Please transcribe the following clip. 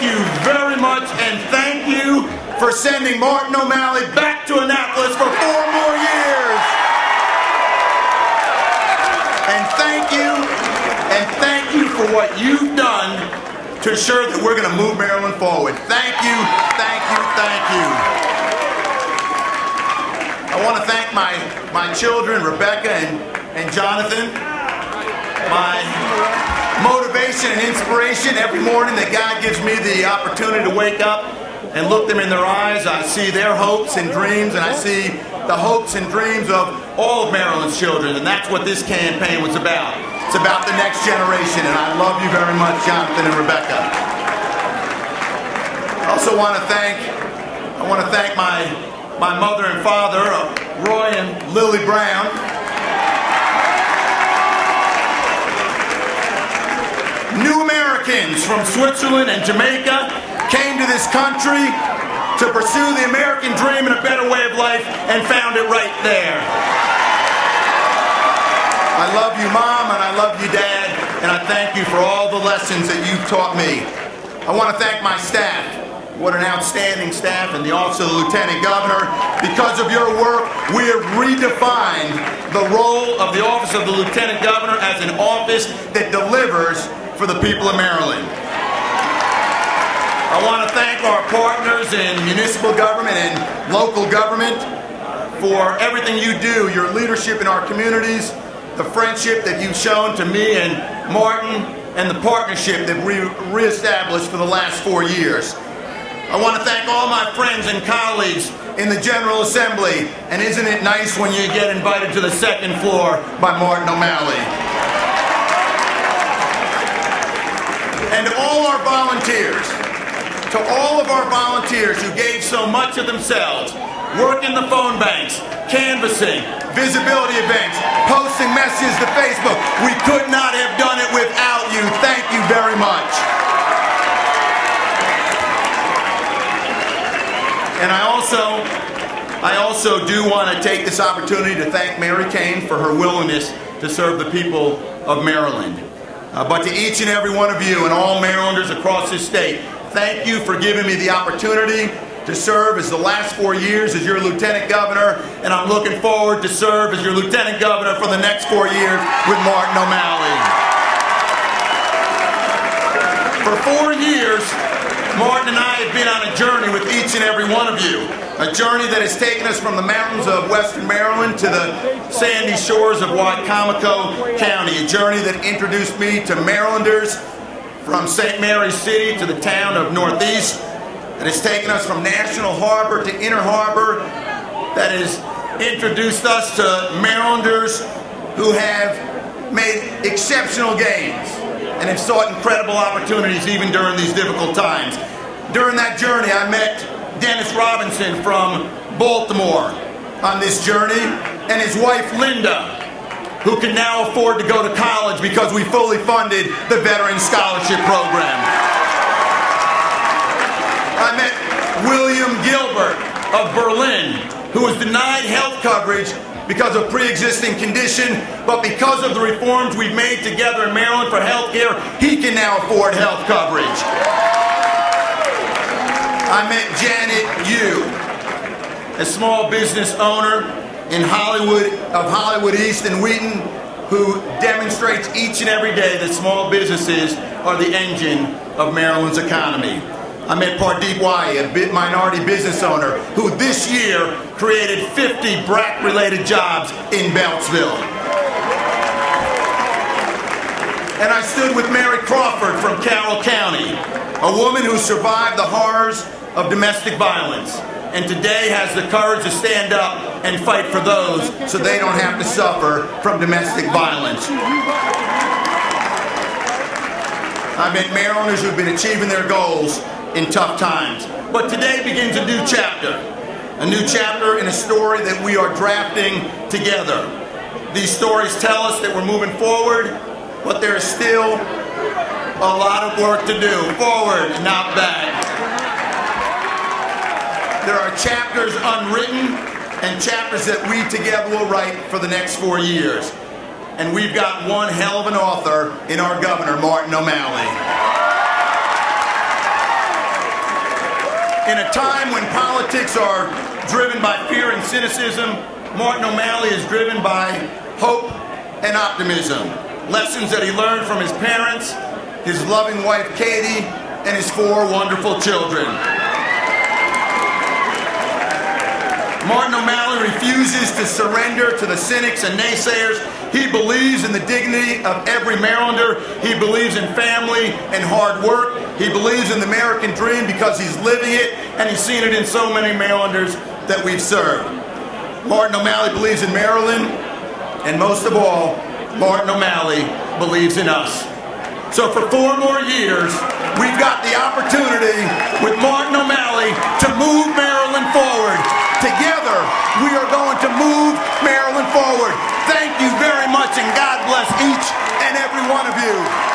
thank you very much, and thank you for sending Martin O'Malley back to Annapolis for 4 more years. And thank you for what you've done to ensure that we're going to move Maryland forward. Thank you, thank you, thank you. I want to thank my children, Rebecca and Jonathan, my motivation and inspiration every morning that God gives me the opportunity to wake up and look them in their eyes. I see their hopes and dreams, and I see the hopes and dreams of all of Maryland's children, and that's what this campaign was about. It's about the next generation, and I love you very much, Jonathan and Rebecca. I also want to thank my mother and father, Roy and Lily Brown. New Americans from Switzerland and Jamaica came to this country to pursue the American dream and a better way of life, and found it right there. I love you, Mom, and I love you, Dad, and I thank you for all the lessons that you've taught me. I want to thank my staff. What an outstanding staff, and the Office of the Lieutenant Governor. Because of your work, we have redefined the role of the Office of the Lieutenant Governor as an office that delivers for the people of Maryland. I want to thank our partners in municipal government and local government for everything you do, your leadership in our communities, the friendship that you've shown to me and Martin, and the partnership that we reestablished for the last 4 years. I want to thank all my friends and colleagues in the General Assembly, and isn't it nice when you get invited to the second floor by Martin O'Malley? And all our volunteers, to all of our volunteers who gave so much of themselves, working the phone banks, canvassing, visibility events, posting messages to Facebook. We could not have done it without you. Thank you very much. And I also do want to take this opportunity to thank Mary Kane for her willingness to serve the people of Maryland. But to each and every one of you and all Marylanders across this state, thank you for giving me the opportunity to serve as the last 4 years as your Lieutenant Governor, and I'm looking forward to serve as your Lieutenant Governor for the next 4 years with Martin O'Malley. For 4 years, Martin and I have been on a journey with each and every one of you. A journey that has taken us from the mountains of western Maryland to the sandy shores of Wicomico County. A journey that introduced me to Marylanders from St. Mary's City to the town of Northeast. That has taken us from National Harbor to Inner Harbor. That has introduced us to Marylanders who have made exceptional gains and have sought incredible opportunities even during these difficult times. During that journey, I met Dennis Robinson from Baltimore on this journey, and his wife Linda, who can now afford to go to college because we fully funded the Veteran Scholarship Program. I met William Gilbert of Berlin, who was denied health coverage because of pre-existing condition, but because of the reforms we've made together in Maryland for health care, he can now afford health coverage. I met Janet Yu, a small business owner in Hollywood East and Wheaton, who demonstrates each and every day that small businesses are the engine of Maryland's economy. I met Pardeep Wai, a minority business owner, who this year created 50 BRAC-related jobs in Beltsville. And I stood with Mary Crawford from Carroll County, a woman who survived the horrors of domestic violence, and today has the courage to stand up and fight for those so they don't have to suffer from domestic violence. I met Marylanders who've been achieving their goals in tough times. But today begins a new chapter in a story that we are drafting together. These stories tell us that we're moving forward, but there is still a lot of work to do. Forward, not back. There are chapters unwritten and chapters that we together will write for the next 4 years. And we've got one hell of an author in our governor, Martin O'Malley. In a time when politics are driven by fear and cynicism, Martin O'Malley is driven by hope and optimism. Lessons that he learned from his parents, his loving wife Katie, and his 4 wonderful children. Martin O'Malley refuses to surrender to the cynics and naysayers. He believes in the dignity of every Marylander. He believes in family and hard work. He believes in the American dream because he's living it, and he's seen it in so many Marylanders that we've served. Martin O'Malley believes in Maryland, and most of all, Martin O'Malley believes in us. So for 4 more years, we've got the opportunity with Martin O'Malley to move Maryland forward. Together, we are going to move Maryland forward. Thank you very much, and God bless each and every one of you.